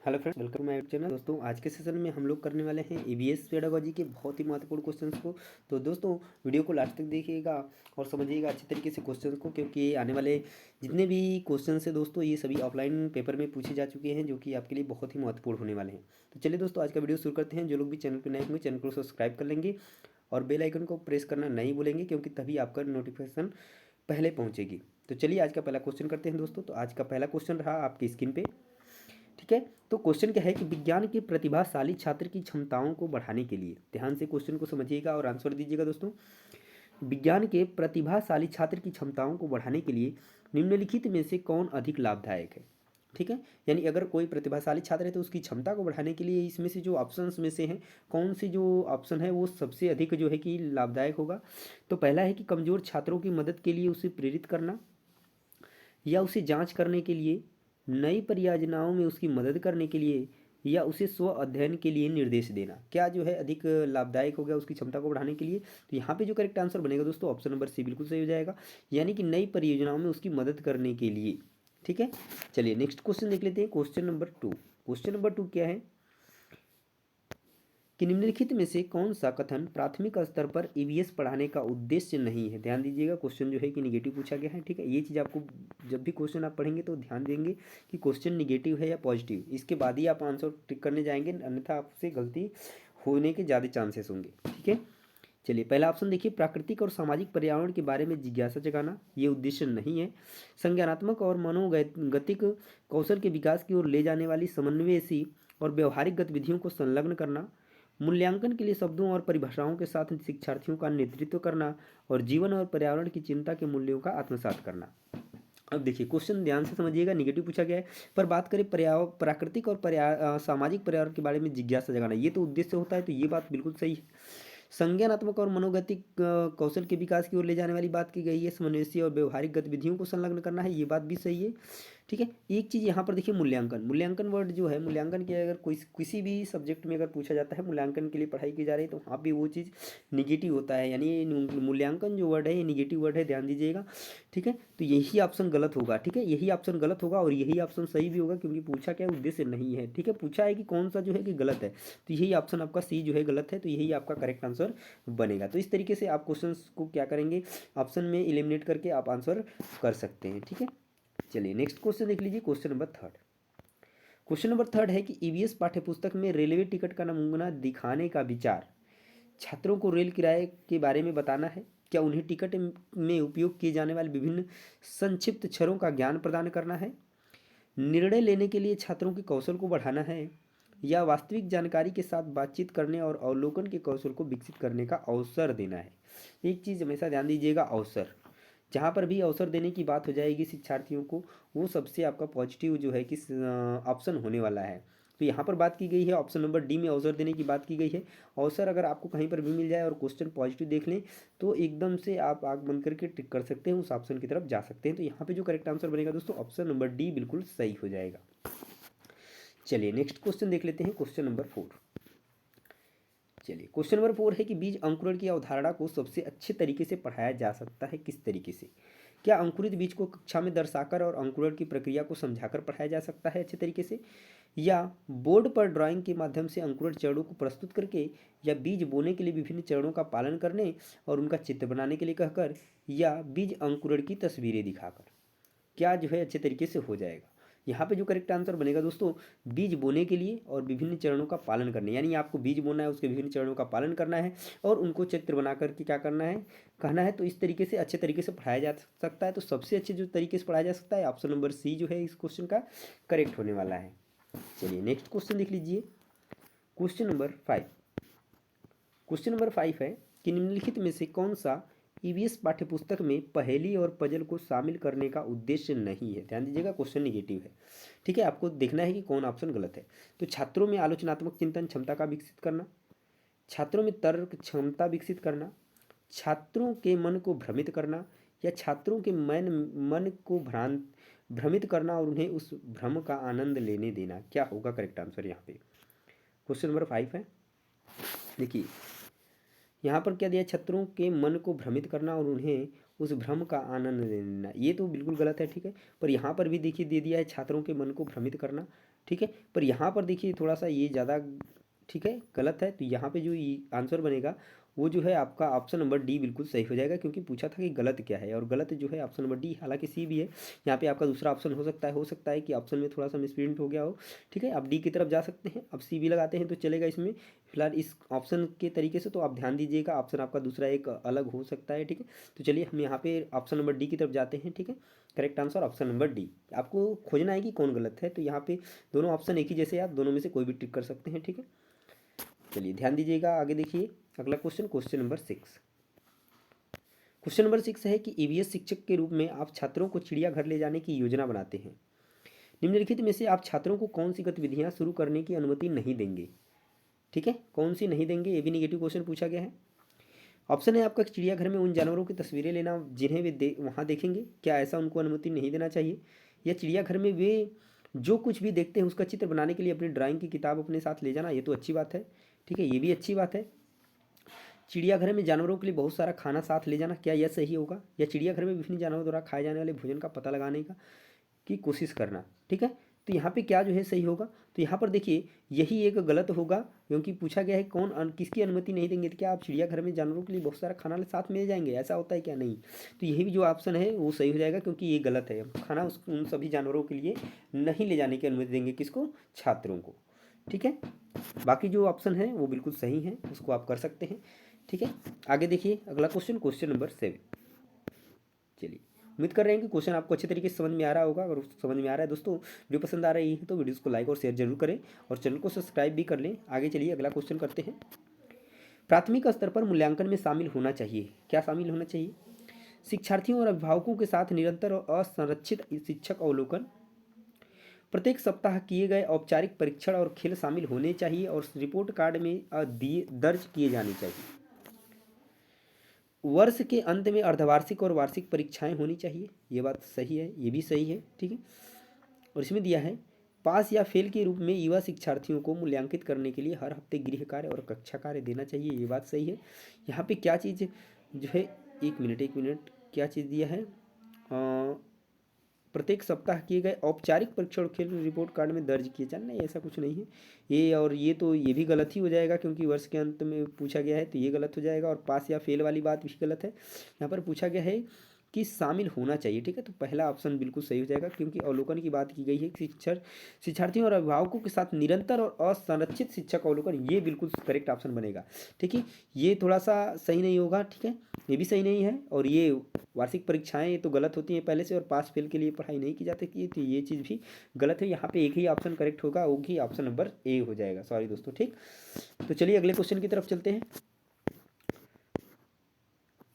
Hello friends, welcome my channel. दोस्तों, आज के सेशन में हम लोग करने वाले हैं ईवीएस पेडागोजी के बहुत ही महत्वपूर्ण क्वेश्चंस को। तो दोस्तों, वीडियो को लास्ट तक देखिएगा और समझिएगा अच्छे तरीके से क्वेश्चंस को, क्योंकि आने वाले जितने भी क्वेश्चंस हैं दोस्तों, ये सभी ऑफलाइन पेपर में पूछे जा चुके हैं, जो कि आपके लिए बहुत ही महत्वपूर्ण होने वाले हैं। तो चलिए दोस्तों, आज का वीडियो शुरू करते हैं। जो लोग भी चैनल पर नए होंगे, चैनल को सब्सक्राइब कर लेंगे और बेल आइकन को प्रेस करना नहीं भूलेंगे, क्योंकि तभी आपका नोटिफिकेशन पहले पहुँचेगी। तो चलिए आज का पहला क्वेश्चन करते हैं दोस्तों। तो आज का पहला क्वेश्चन रहा आपकी स्क्रीन पे, ठीक है। तो क्वेश्चन क्या है कि विज्ञान के प्रतिभाशाली छात्र की क्षमताओं को बढ़ाने के लिए, ध्यान से क्वेश्चन को समझिएगा और आंसर दीजिएगा दोस्तों। विज्ञान के प्रतिभाशाली छात्र की क्षमताओं को बढ़ाने के लिए निम्नलिखित में से कौन अधिक लाभदायक है, ठीक है। यानी अगर कोई प्रतिभाशाली छात्र है तो उसकी क्षमता को बढ़ाने के लिए इसमें से जो ऑप्शंस में से हैं, कौन सी जो ऑप्शन है वो सबसे अधिक जो है कि लाभदायक होगा। तो पहला है कि कमज़ोर छात्रों की मदद के लिए उसे प्रेरित करना, या उसे जांच करने के लिए, नई परियोजनाओं में उसकी मदद करने के लिए, या उसे स्व अध्ययन के लिए निर्देश देना। क्या जो है अधिक लाभदायक हो गया उसकी क्षमता को बढ़ाने के लिए। तो यहाँ पे जो करेक्ट आंसर बनेगा दोस्तों, ऑप्शन नंबर सी बिल्कुल सही हो जाएगा, यानी कि नई परियोजनाओं में उसकी मदद करने के लिए, ठीक है। चलिए नेक्स्ट क्वेश्चन देख लेते हैं, क्वेश्चन नंबर 2। क्वेश्चन नंबर 2 क्या है कि निम्नलिखित में से कौन सा कथन प्राथमिक स्तर पर ईवीएस पढ़ाने का उद्देश्य नहीं है। ध्यान दीजिएगा, क्वेश्चन जो है कि निगेटिव पूछा गया है, ठीक है। ये चीज़ आपको जब भी क्वेश्चन आप पढ़ेंगे तो ध्यान देंगे कि क्वेश्चन निगेटिव है या पॉजिटिव, इसके बाद ही आप आंसर टिक करने जाएंगे, अन्यथा आपसे गलती होने के ज़्यादा चांसेस होंगे, ठीक है। चलिए पहला ऑप्शन देखिए, प्राकृतिक और सामाजिक पर्यावरण के बारे में जिज्ञासा जगाना, ये उद्देश्य नहीं है। संज्ञानात्मक और मनोगतिक कौशल के विकास की ओर ले जाने वाली समन्वयशी और व्यवहारिक गतिविधियों को संलग्न करना, मूल्यांकन के लिए शब्दों और परिभाषाओं के साथ शिक्षार्थियों का नेतृत्व करना, और जीवन और पर्यावरण की चिंता के मूल्यों का आत्मसात करना। अब देखिए क्वेश्चन ध्यान से समझिएगा, निगेटिव पूछा गया है, पर बात करें प्राकृतिक और सामाजिक पर्यावरण के बारे में जिज्ञासा जगाना, ये तो उद्देश्य होता है, तो ये बात बिल्कुल सही है। संज्ञानात्मक और मनोगतिक कौशल के विकास की ओर ले जाने वाली बात की गई है, समन्वयी और व्यवहारिक गतिविधियों को संलग्न करना है, ये बात भी सही है, ठीक है। एक चीज़ यहाँ पर देखिए, मूल्यांकन, मूल्यांकन वर्ड जो है, मूल्यांकन के अगर कोई किसी भी सब्जेक्ट में अगर पूछा जाता है मूल्यांकन के लिए पढ़ाई की जा रही है, तो वहाँ भी वो चीज़ निगेटिव होता है, यानी ये मूल्यांकन जो वर्ड है ये निगेटिव वर्ड है, ध्यान दीजिएगा, ठीक है। तो यही ऑप्शन गलत होगा, ठीक है, यही ऑप्शन गलत होगा और यही ऑप्शन सही भी होगा, क्योंकि पूछा क्या उद्देश्य नहीं है, ठीक है। पूछा है कि कौन सा जो है कि गलत है, तो यही ऑप्शन आपका सी जो है गलत है, तो यही आपका करेक्ट आंसर बनेगा। तो इस तरीके से आप क्वेश्चन को क्या करेंगे, ऑप्शन में एलिमिनेट करके आप आंसर कर सकते हैं, ठीक है। चलिए नेक्स्ट क्वेश्चन देख लीजिए, क्वेश्चन नंबर 3। क्वेश्चन नंबर 3 है कि ईवीएस पाठ्यपुस्तक में रेलवे टिकट का नमूना दिखाने का विचार छात्रों को रेल किराए के बारे में बताना है, क्या उन्हें टिकट में उपयोग किए जाने वाले विभिन्न संक्षिप्त अक्षरों का ज्ञान प्रदान करना है, निर्णय लेने के लिए छात्रों के कौशल को बढ़ाना है, या वास्तविक जानकारी के साथ बातचीत करने और अवलोकन के कौशल को विकसित करने का अवसर देना है। एक चीज़ हमेशा ध्यान दीजिएगा, अवसर, जहाँ पर भी अवसर देने की बात हो जाएगी शिक्षार्थियों को, वो सबसे आपका पॉजिटिव जो है कि ऑप्शन होने वाला है। तो यहाँ पर बात की गई है, ऑप्शन नंबर डी में अवसर देने की बात की गई है। अवसर अगर आपको कहीं पर भी मिल जाए और क्वेश्चन पॉजिटिव देख लें, तो एकदम से आप आग बंद करके टिक कर सकते हैं, उस ऑप्शन की तरफ जा सकते हैं। तो यहाँ पे जो करेक्ट आंसर बनेगा दोस्तों, ऑप्शन नंबर डी बिल्कुल सही हो जाएगा। चलिए नेक्स्ट क्वेश्चन देख लेते हैं, क्वेश्चन नंबर 4। चलिए क्वेश्चन नंबर 4 है कि बीज अंकुरण की अवधारणा को सबसे अच्छे तरीके से पढ़ाया जा सकता है किस तरीके से। क्या अंकुरित बीज को कक्षा में दर्शाकर और अंकुरण की प्रक्रिया को समझाकर पढ़ाया जा सकता है अच्छे तरीके से, या बोर्ड पर ड्राइंग के माध्यम से अंकुरण चरणों को प्रस्तुत करके, या बीज बोने के लिए विभिन्न चरणों का पालन करने और उनका चित्र बनाने के लिए कहकर, या बीज अंकुरण की तस्वीरें दिखाकर। क्या जो है अच्छे तरीके से हो जाएगा। यहाँ पे जो करेक्ट आंसर बनेगा दोस्तों, बीज बोने के लिए और विभिन्न चरणों का पालन करने, यानी आपको बीज बोना है, उसके विभिन्न चरणों का पालन करना है और उनको चित्र बना करके क्या करना है, कहना है। तो इस तरीके से अच्छे तरीके से पढ़ाया जा सकता है। तो सबसे अच्छे जो तरीके से पढ़ाया जा सकता है, ऑप्शन नंबर सी जो है इस क्वेश्चन का करेक्ट होने वाला है। चलिए नेक्स्ट क्वेश्चन देख लीजिए, क्वेश्चन नंबर 5। क्वेश्चन नंबर 5 है कि निम्नलिखित में से कौन सा ईवीएस पाठ्यपुस्तक में पहेली और पजल को शामिल करने का उद्देश्य नहीं है। ध्यान दीजिएगा, क्वेश्चन निगेटिव है, ठीक है। आपको देखना है कि कौन ऑप्शन गलत है। तो छात्रों में आलोचनात्मक चिंतन क्षमता का विकसित करना, छात्रों में तर्क क्षमता विकसित करना, छात्रों के मन को भ्रमित करना, या छात्रों के मन को भ्रमित करना और उन्हें उस भ्रम का आनंद लेने देना। क्या होगा करेक्ट आंसर यहाँ पे। क्वेश्चन नंबर 5 है, देखिए यहाँ पर क्या दिया, छात्रों के मन को भ्रमित करना और उन्हें उस भ्रम का आनंद लेना, ये तो बिल्कुल गलत है, ठीक है। पर यहाँ पर भी देखिए दे दिया है छात्रों के मन को भ्रमित करना, ठीक है। पर यहाँ पर देखिए थोड़ा सा ये ज़्यादा ठीक है गलत है, तो यहाँ पे जो आंसर बनेगा वो जो है आपका ऑप्शन नंबर डी बिल्कुल सही हो जाएगा, क्योंकि पूछा था कि गलत क्या है, और गलत जो है ऑप्शन नंबर डी, हालांकि सी भी है। यहाँ पे आपका दूसरा ऑप्शन हो सकता है कि ऑप्शन में थोड़ा सा मिसप्रिंट हो गया हो। ठीक है, आप डी की तरफ जा सकते हैं, अब सी भी लगाते हैं तो चलेगा इसमें फिलहाल इस ऑप्शन के तरीके से। तो आप ध्यान दीजिएगा, ऑप्शन आपका दूसरा एक अलग हो सकता है। ठीक है, तो चलिए हम यहाँ पे ऑप्शन नंबर डी की तरफ जाते हैं। ठीक है, correct answer option number D. आपको खोजना है कि कौन गलत है, तो यहाँ पे दोनों ऑप्शन एक ही जैसे, आप दोनों में से कोई भी टिक कर सकते हैं। ठीक है, चलिए ध्यान दीजिएगा, आगे देखिए अगला question, question number 6। Question number 6 है कि ईवीएस शिक्षक के रूप में आप छात्रों को चिड़ियाघर ले जाने की योजना बनाते हैं। निम्नलिखित में से आप छात्रों को कौन सी गतिविधियां शुरू करने की अनुमति नहीं देंगे। ठीक है, कौन सी नहीं देंगे, ये भी निगेटिव क्वेश्चन पूछा गया है। ऑप्शन है आपका चिड़ियाघर में उन जानवरों की तस्वीरें लेना जिन्हें वे वहाँ देखेंगे, क्या ऐसा उनको अनुमति नहीं देना चाहिए। या चिड़ियाघर में वे जो कुछ भी देखते हैं उसका चित्र बनाने के लिए अपनी ड्राइंग की किताब अपने साथ ले जाना, ये तो अच्छी बात है। ठीक है, ये भी अच्छी बात है। चिड़ियाघर में जानवरों के लिए बहुत सारा खाना साथ ले जाना, क्या यह सही होगा। या चिड़ियाघर में विभिन्न जानवरों द्वारा खाए जाने वाले भोजन का पता लगाने की कोशिश करना। ठीक है, तो यहाँ पे क्या जो है सही होगा, तो यहाँ पर देखिए यही एक गलत होगा, क्योंकि पूछा गया है किसकी अनुमति नहीं देंगे, तो क्या आप चिड़ियाघर में जानवरों के लिए बहुत सारा खाना साथ में ले जाएंगे, ऐसा होता है क्या, नहीं। तो यही भी जो ऑप्शन है वो सही हो जाएगा, क्योंकि ये गलत है। खाना उन सभी जानवरों के लिए नहीं ले जाने की अनुमति देंगे, किसको, छात्रों को। ठीक है, बाकी जो ऑप्शन है वो बिल्कुल सही है, उसको आप कर सकते हैं। ठीक है, आगे देखिए अगला क्वेश्चन, क्वेश्चन नंबर 7। चलिए, उम्मीद कर रहे हैं कि क्वेश्चन आपको अच्छे तरीके से समझ में आ रहा होगा। अगर समझ में आ रहा है दोस्तों, वीडियो पसंद आ रही है तो वीडियो को लाइक और शेयर जरूर करें, और चैनल को सब्सक्राइब भी कर लें। आगे चलिए अगला क्वेश्चन करते हैं। प्राथमिक स्तर पर मूल्यांकन में शामिल होना चाहिए, क्या शामिल होना चाहिए। शिक्षार्थियों और अभिभावकों के साथ निरंतर और असंरक्षित शिक्षक अवलोकन, प्रत्येक सप्ताह किए गए औपचारिक परीक्षण और खेल शामिल होने चाहिए, और रिपोर्ट कार्ड में दर्ज किए जाने चाहिए। वर्ष के अंत में अर्धवार्षिक और वार्षिक परीक्षाएं होनी चाहिए, ये बात सही है, ये भी सही है। ठीक है, और इसमें दिया है पास या फेल के रूप में युवा शिक्षार्थियों को मूल्यांकित करने के लिए हर हफ्ते गृह कार्य और कक्षा कार्य देना चाहिए, ये बात सही है। यहाँ पे क्या चीज़ जो है, एक मिनट, क्या चीज़ दिया है, प्रत्येक सप्ताह किए गए औपचारिक परीक्षण और खेल रिपोर्ट कार्ड में दर्ज किए जाए, नहीं ऐसा कुछ नहीं है। ये और ये तो ये भी गलत ही हो जाएगा, क्योंकि वर्ष के अंत में पूछा गया है, तो ये गलत हो जाएगा। और पास या फेल वाली बात भी गलत है। यहाँ पर पूछा गया है कि शामिल होना चाहिए। ठीक है, तो पहला ऑप्शन बिल्कुल सही हो जाएगा, क्योंकि अवलोकन की बात की गई है। शिक्षार्थियों और अभिभावकों के साथ निरंतर और असंरक्षित शिक्षक अवलोकन, ये बिल्कुल करेक्ट ऑप्शन बनेगा। ठीक है, ये थोड़ा सा सही नहीं होगा। ठीक है, ये भी सही नहीं है। और ये वार्षिक परीक्षाएं ये तो गलत होती हैं पहले से, और पास फेल के लिए पढ़ाई नहीं की जाती है, तो ये चीज़ भी गलत है। यहाँ पे एक ही ऑप्शन करेक्ट होगा, वो भी ऑप्शन नंबर ए हो जाएगा। सॉरी दोस्तों। ठीक, तो चलिए अगले क्वेश्चन की तरफ चलते हैं।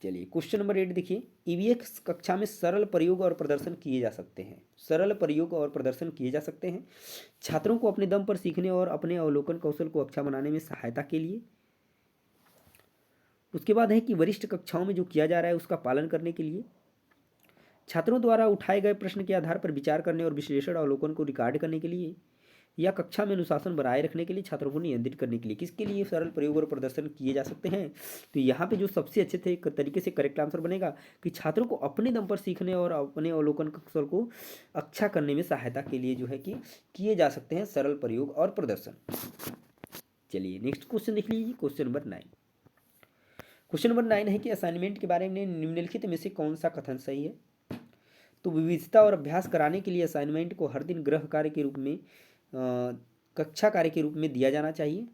चलिए क्वेश्चन नंबर 8 देखिए, ईवीएस कक्षा में सरल प्रयोग और प्रदर्शन किए जा सकते हैं। सरल प्रयोग और प्रदर्शन किए जा सकते हैं छात्रों को अपने दम पर सीखने और अपने अवलोकन कौशल को अच्छा बनाने में सहायता के लिए। उसके बाद है कि वरिष्ठ कक्षाओं में जो किया जा रहा है उसका पालन करने के लिए, छात्रों द्वारा उठाए गए प्रश्न के आधार पर विचार करने और विश्लेषण अवलोकन को रिकॉर्ड करने के लिए, या कक्षा में अनुशासन बनाए रखने के लिए, छात्रों को नियंत्रित करने के लिए। किसके लिए सरल प्रयोग और प्रदर्शन किए जा सकते हैं, तो यहाँ पे जो सबसे अच्छे तरीके से करेक्ट आंसर बनेगा कि छात्रों को अपने दम पर सीखने और अपने अवलोकन कौशल को अच्छा करने में सहायता के लिए जो है कि किए जा सकते हैं सरल प्रयोग और प्रदर्शन। चलिए नेक्स्ट क्वेश्चन देख लीजिए, क्वेश्चन नंबर 9। क्वेश्चन नंबर 9 है कि असाइनमेंट के बारे में निम्नलिखित में से कौन सा कथन सही है। तो विविधता और अभ्यास कराने के लिए असाइनमेंट को हर दिन गृह कार्य के रूप में कक्षा कार्य के रूप में दिया जाना चाहिए,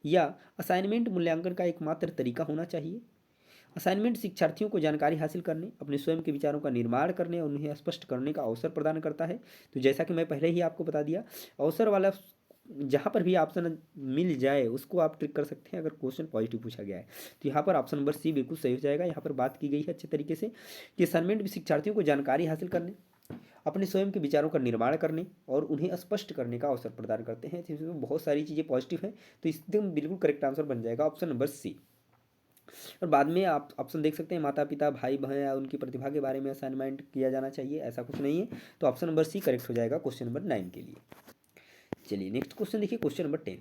या असाइनमेंट मूल्यांकन का एकमात्र तरीका होना चाहिए। असाइनमेंट शिक्षार्थियों को जानकारी हासिल करने, अपने स्वयं के विचारों का निर्माण करने और उन्हें स्पष्ट करने का अवसर प्रदान करता है। तो जैसा कि मैं पहले ही आपको बता दिया, अवसर वाला जहाँ पर भी ऑप्शन मिल जाए उसको आप ट्रिक कर सकते हैं, अगर क्वेश्चन पॉजिटिव पूछा गया है। तो यहाँ पर ऑप्शन नंबर सी बिल्कुल सही हो जाएगा। यहाँ पर बात की गई है अच्छे तरीके से कि असाइनमेंट भी शिक्षार्थियों को जानकारी हासिल करने, अपने स्वयं के विचारों का निर्माण करने और उन्हें स्पष्ट करने का अवसर प्रदान करते हैं। इसमें बहुत सारी चीज़ें पॉजिटिव हैं, तो एकदम बिल्कुल करेक्ट आंसर बन जाएगा ऑप्शन नंबर सी। और बाद में आप ऑप्शन देख सकते हैं, माता पिता भाई बहन या उनकी प्रतिभा के बारे में असाइनमेंट किया जाना चाहिए, ऐसा कुछ नहीं है। तो ऑप्शन नंबर सी करेक्ट हो जाएगा क्वेश्चन नंबर 9 के लिए। चलिए नेक्स्ट क्वेश्चन देखिए, क्वेश्चन नंबर 10।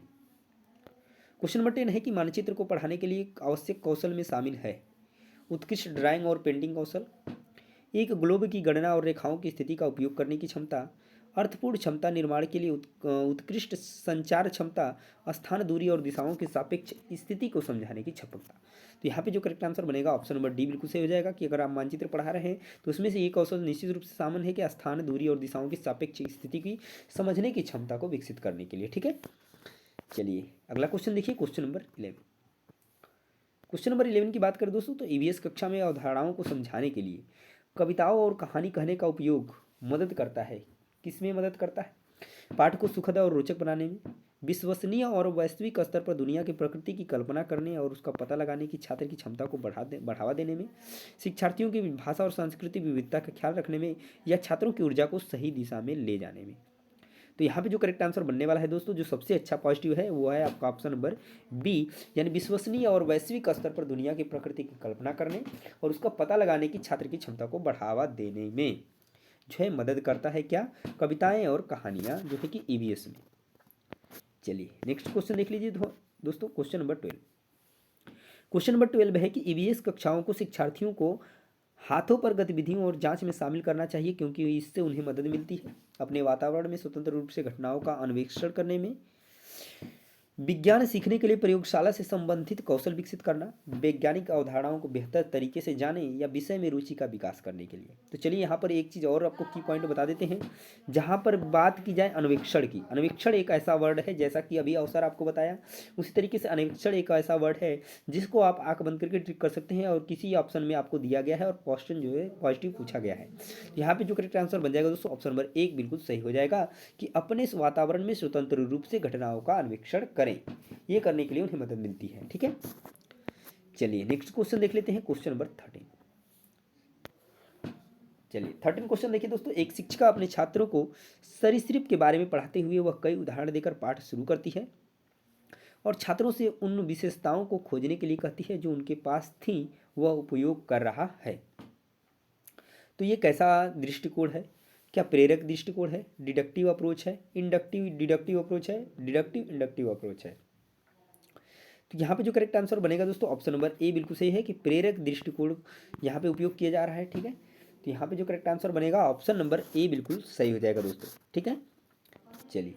क्वेश्चन नंबर 10 है कि मानचित्र को पढ़ाने के लिए आवश्यक कौशल में शामिल है उत्कृष्ट ड्राइंग और पेंटिंग कौशल, एक ग्लोब की गणना और रेखाओं की स्थिति का उपयोग करने की क्षमता, अर्थपूर्ण क्षमता निर्माण के लिए उत्कृष्ट संचार क्षमता, स्थान, दूरी और दिशाओं के सापेक्ष स्थिति को समझाने की क्षमता। तो यहाँ पे जो करेक्ट आंसर बनेगा ऑप्शन नंबर डी बिल्कुल सही हो जाएगा कि अगर आप मानचित्र पढ़ा रहे हैं तो उसमें से ये कौशल निश्चित रूप से शामिल है कि स्थान, दूरी और दिशाओं की सापेक्ष स्थिति की समझने की क्षमता को विकसित करने के लिए। ठीक है, चलिए अगला क्वेश्चन देखिए, क्वेश्चन नंबर 11। क्वेश्चन नंबर 11 की बात करें दोस्तों तो ईवीएस कक्षा में अवधारणाओं को समझाने के लिए कविताओं और कहानी कहने का उपयोग मदद करता है। किसमें मदद करता है? पाठ को सुखद और रोचक बनाने में, विश्वसनीय और वैश्विक स्तर पर दुनिया की प्रकृति की कल्पना करने और उसका पता लगाने की छात्र की क्षमता को बढ़ावा देने में, शिक्षार्थियों की भाषा और सांस्कृतिक विविधता का ख्याल रखने में, या छात्रों की ऊर्जा को सही दिशा में ले जाने में। तो यहाँ पे जो करेक्ट आंसर बनने वाला है दोस्तों, जो सबसे अच्छा पॉजिटिव है वो है आपका ऑप्शन नंबर बी, यानी विश्वसनीय और वैश्विक स्तर पर दुनिया की प्रकृति की कल्पना करने और उसका पता लगाने की छात्र की क्षमता को बढ़ावा देने में जो है मदद करता है। क्या? कविताएं और कहानियां जो है कि ईवीएस में। चलिए नेक्स्ट क्वेश्चन देख लीजिए दोस्तों, क्वेश्चन नंबर 12। क्वेश्चन नंबर 12 है कि ईवीएस कक्षाओं को शिक्षार्थियों को हाथों पर गतिविधियों और जांच में शामिल करना चाहिए क्योंकि इससे उन्हें मदद मिलती है अपने वातावरण में स्वतंत्र रूप से घटनाओं का अन्वेषण करने में, विज्ञान सीखने के लिए प्रयोगशाला से संबंधित कौशल विकसित करना, वैज्ञानिक अवधारणाओं को बेहतर तरीके से जाने या विषय में रुचि का विकास करने के लिए। तो चलिए यहाँ पर एक चीज़ और आपको की पॉइंट बता देते हैं। जहाँ पर बात की जाए अन्वेक्षण की, अन्वेक्षण एक ऐसा वर्ड है जैसा कि अभी अवसर आपको बताया, उसी तरीके से अन्वेक्षण एक ऐसा वर्ड है जिसको आप आंख बंद करके ट्रिक कर सकते हैं और किसी ऑप्शन में आपको दिया गया है और क्वेश्चन जो है पॉजिटिव पूछा गया है। यहाँ पे जो करेक्ट आंसर बन जाएगा दोस्तों ऑप्शन नंबर 1 बिल्कुल सही हो जाएगा कि अपने इस वातावरण में स्वतंत्र रूप से घटनाओं का अन्वेक्षण करें। ये करने के लिए उन्हें मदद मिलती है। ठीक है, चलिए नेक्स्ट क्वेश्चन देख लेते हैं, क्वेश्चन नंबर 13। चलिए 13 क्वेश्चन देखिए दोस्तों। एक शिक्षिका अपने छात्रों को सरीसृप के बारे में पढ़ाते हुए वह कई उदाहरण देकर पाठ शुरू करती है और छात्रों से उन विशेषताओं को खोजने के लिए कहती है जो उनके पास थी वह उपयोग कर रहा है। तो ये कैसा दृष्टिकोण है? क्या प्रेरक दृष्टिकोण है, डिडक्टिव अप्रोच है, इंडक्टिव डिडक्टिव अप्रोच है, डिडक्टिव इंडक्टिव अप्रोच है? तो यहाँ पे जो करेक्ट आंसर बनेगा दोस्तों ऑप्शन नंबर ए बिल्कुल सही है कि प्रेरक दृष्टिकोण यहाँ पे उपयोग किया जा रहा है। ठीक है, तो यहाँ पे जो करेक्ट आंसर बनेगा ऑप्शन नंबर ए बिल्कुल सही हो जाएगा दोस्तों। ठीक है, चलिए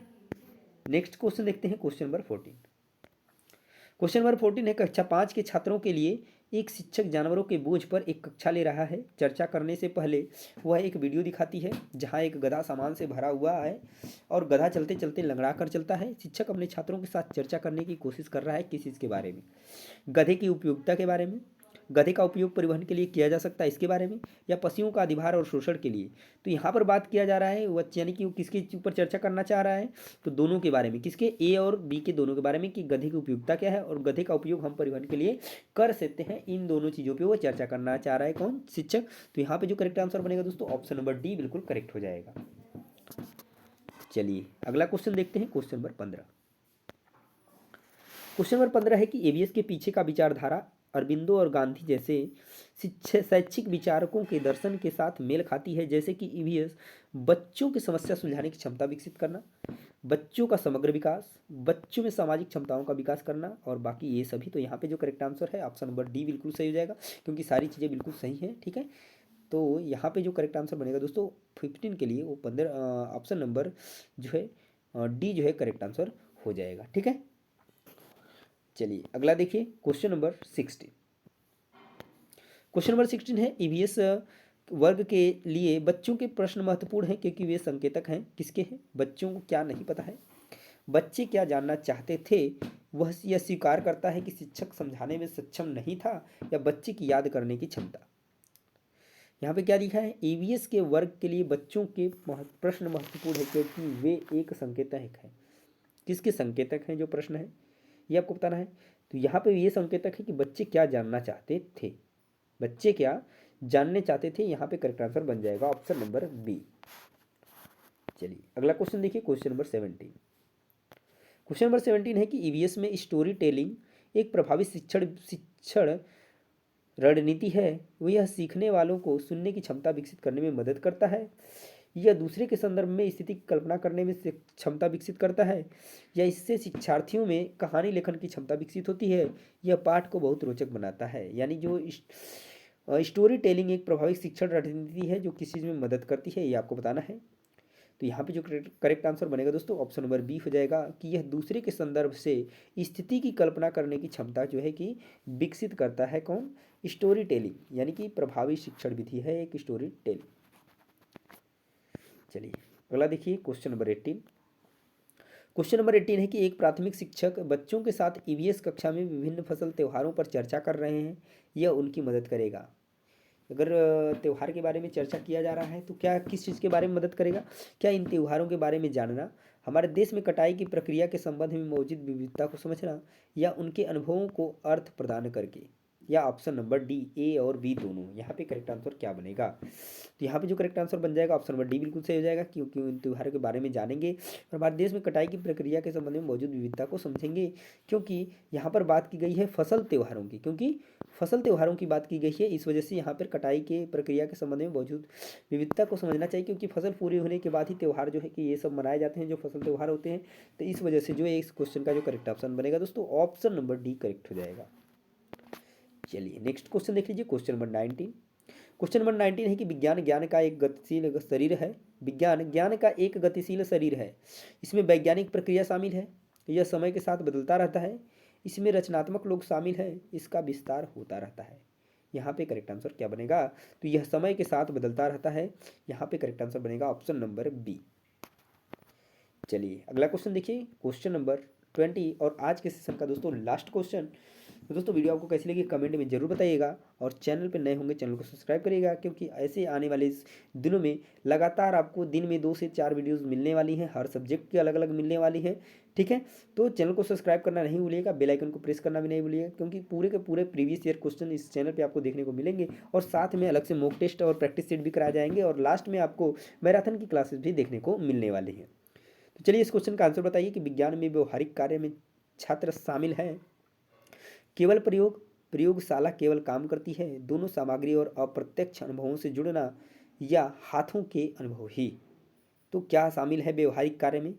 नेक्स्ट क्वेश्चन देखते हैं, क्वेश्चन नंबर 14। क्वेश्चन नंबर 14 है कक्षा 5 के छात्रों के लिए एक शिक्षक जानवरों के बोझ पर एक कक्षा ले रहा है। चर्चा करने से पहले वह एक वीडियो दिखाती है जहां एक गधा सामान से भरा हुआ है और गधा चलते चलते लंगड़ा कर चलता है। शिक्षक अपने छात्रों के साथ चर्चा करने की कोशिश कर रहा है किस चीज़ के बारे में? गधे की उपयोगिता के बारे में, गधे का उपयोग परिवहन के लिए किया जा सकता है इसके बारे में, या पशुओं का अधिभार और शोषण के लिए। तो यहाँ पर बात किया जा रहा है वह यानी कि वो किसके ऊपर चर्चा करना चाह रहा है? तो दोनों के बारे में, किसके? ए और बी के दोनों के बारे में कि गधे की उपयोगिता क्या है और गधे का उपयोग हम परिवहन के लिए कर सकते हैं। इन दोनों चीज़ों पर वो चर्चा करना चाह रहा है कौन? शिक्षक। तो यहाँ पर जो करेक्ट आंसर बनेगा दोस्तों ऑप्शन नंबर डी बिल्कुल करेक्ट हो जाएगा। चलिए अगला क्वेश्चन देखते हैं, क्वेश्चन नंबर 15। क्वेश्चन नंबर 15 है कि एवीएस के पीछे का विचारधारा अरबिंदो और गांधी जैसे शैक्षिक विचारकों के दर्शन के साथ मेल खाती है, जैसे कि ईवीएस बच्चों की समस्या सुलझाने की क्षमता विकसित करना, बच्चों का समग्र विकास, बच्चों में सामाजिक क्षमताओं का विकास करना और बाकी ये सभी। तो यहाँ पे जो करेक्ट आंसर है ऑप्शन नंबर डी बिल्कुल सही हो जाएगा क्योंकि सारी चीज़ें बिल्कुल सही हैं। ठीक है, तो यहाँ पे जो करेक्ट आंसर बनेगा दोस्तों 15 के लिए वो 15 ऑप्शन नंबर जो है डी जो है करेक्ट आंसर हो जाएगा। ठीक है, चलिए अगला देखिए, क्वेश्चन नंबर 16। क्वेश्चन नंबर 16 है ईवीएस वर्ग के लिए बच्चों के प्रश्न महत्वपूर्ण हैं क्योंकि वे संकेतक हैं। किसके हैं? बच्चों को क्या नहीं पता है, बच्चे क्या जानना चाहते थे, वह यह स्वीकार करता है कि शिक्षक समझाने में सक्षम नहीं था, या बच्चे की याद करने की क्षमता। यहाँ पे क्या लिखा है? ईवीएस के वर्ग के लिए बच्चों के प्रश्न महत्वपूर्ण है क्योंकि वे एक संकेतक हैं। किसके संकेतक हैं जो प्रश्न है ये आपको बताना है। तो यहाँ पे ये संकेतक है कि बच्चे क्या जानना चाहते थे, बच्चे क्या जानने चाहते थे। यहाँ पे करेक्ट आंसर बन जाएगा ऑप्शन नंबर बी। चलिए अगला क्वेश्चन देखिए, क्वेश्चन नंबर 17। क्वेश्चन नंबर 17 है कि ईवीएस में स्टोरी टेलिंग एक प्रभावी शिक्षण रणनीति है। वह यह सीखने वालों को सुनने की क्षमता विकसित करने में मदद करता है, यह दूसरे के संदर्भ में स्थिति की कल्पना करने में क्षमता विकसित करता है, या इससे शिक्षार्थियों में कहानी लेखन की क्षमता विकसित होती है, यह पाठ को बहुत रोचक बनाता है। यानी जो स्टोरी टेलिंग एक प्रभावी शिक्षण रणनीति है जो किसी चीज़ में मदद करती है, ये आपको बताना है। तो यहाँ पे जो करेक्ट आंसर बनेगा दोस्तों ऑप्शन नंबर बी हो जाएगा कि यह दूसरे के संदर्भ से स्थिति की कल्पना करने की क्षमता जो है कि विकसित करता है। कौन? स्टोरी टेलिंग, यानी कि प्रभावी शिक्षण विधि है एक स्टोरी टेलिंग। चलिए अगला देखिए क्वेश्चन नंबर 18। क्वेश्चन नंबर 18 है कि एक प्राथमिक शिक्षक बच्चों के साथ ईवीएस कक्षा में विभिन्न फसल त्योहारों पर चर्चा कर रहे हैं, यह उनकी मदद करेगा। अगर त्यौहार के बारे में चर्चा किया जा रहा है तो क्या किस चीज़ के बारे में मदद करेगा? क्या इन त्योहारों के बारे में जानना, हमारे देश में कटाई की प्रक्रिया के संबंध में मौजूद विविधता को समझना, या उनके अनुभवों को अर्थ प्रदान करके, या ऑप्शन नंबर डी ए और बी दोनों। यहाँ पे करेक्ट आंसर क्या बनेगा? तो यहाँ पे जो करेक्ट आंसर बन जाएगा ऑप्शन नंबर डी बिल्कुल सही हो जाएगा, क्योंकि इन त्योहारों के बारे में जानेंगे और हमारे देश में कटाई की प्रक्रिया के संबंध में मौजूद विविधता को समझेंगे। क्योंकि यहाँ पर बात की गई है फसल त्योहारों की, क्योंकि फसल त्योहारों की बात की गई है, इस वजह से यहाँ पर कटाई के प्रक्रिया के संबंध में मौजूद विविधता को समझना चाहिए, क्योंकि फसल पूरी होने के बाद ही त्यौहार जो है कि ये सब मनाए जाते हैं, जो फसल त्यौहार होते हैं। तो इस वजह से जो है इस क्वेश्चन का जो करेक्ट ऑप्शन बनेगा दोस्तों ऑप्शन नंबर डी करेक्ट हो जाएगा। चलिए नेक्स्ट क्वेश्चन देख लीजिए, क्वेश्चन नंबर 19। क्वेश्चन नंबर 19 है कि विज्ञान ज्ञान का एक गतिशील शरीर है। विज्ञान ज्ञान का एक गतिशील शरीर है, इसमें वैज्ञानिक प्रक्रिया शामिल है, यह समय के साथ बदलता रहता है, इसमें रचनात्मक लोग शामिल हैं, इसका विस्तार होता रहता है। यहाँ पे करेक्ट आंसर क्या बनेगा? तो यह समय के साथ बदलता रहता है, यहाँ पे करेक्ट आंसर बनेगा ऑप्शन नंबर बी। चलिए अगला क्वेश्चन देखिए, क्वेश्चन नंबर 20 और आज के सेशन का दोस्तों लास्ट क्वेश्चन। तो दोस्तों वीडियो आपको कैसी लगी कमेंट में जरूर बताइएगा, और चैनल पर नए होंगे चैनल को सब्सक्राइब करिएगा, क्योंकि ऐसे आने वाले इस दिनों में लगातार आपको दिन में 2 से 4 वीडियोस मिलने वाली हैं, हर सब्जेक्ट की अलग अलग मिलने वाली है। ठीक है, तो चैनल को सब्सक्राइब करना नहीं भूलिएगा, बेल आइकन को प्रेस करना भी नहीं भूलिएगा, क्योंकि पूरे के पूरे प्रीवियस ईयर क्वेश्चन इस चैनल पर आपको देखने को मिलेंगे, और साथ में अलग से मॉक टेस्ट और प्रैक्टिस सेट भी कराए जाएंगे, और लास्ट में आपको मैराथन की क्लासेस भी देखने को मिलने वाली हैं। तो चलिए इस क्वेश्चन का आंसर बताइए कि विज्ञान में व्यवहारिक कार्य में छात्र शामिल हैं, केवल प्रयोगशाला केवल काम करती है, दोनों सामग्री और अप्रत्यक्ष अनुभवों से जुड़ना, या हाथों के अनुभव ही। तो क्या शामिल है व्यवहारिक कार्य में?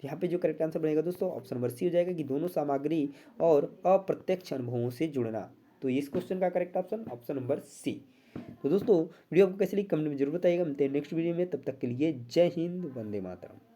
यहाँ पे जो करेक्ट आंसर बनेगा दोस्तों ऑप्शन नंबर सी हो जाएगा कि दोनों सामग्री और अप्रत्यक्ष अनुभवों से जुड़ना। तो इस क्वेश्चन का correct option option number C. तो दोस्तों वीडियो आपको कैसी लगी कमेंट में जरूर बताइएगा, मिलते हैं नेक्स्ट वीडियो में, तब तक के लिए जय हिंद, वंदे मातरम।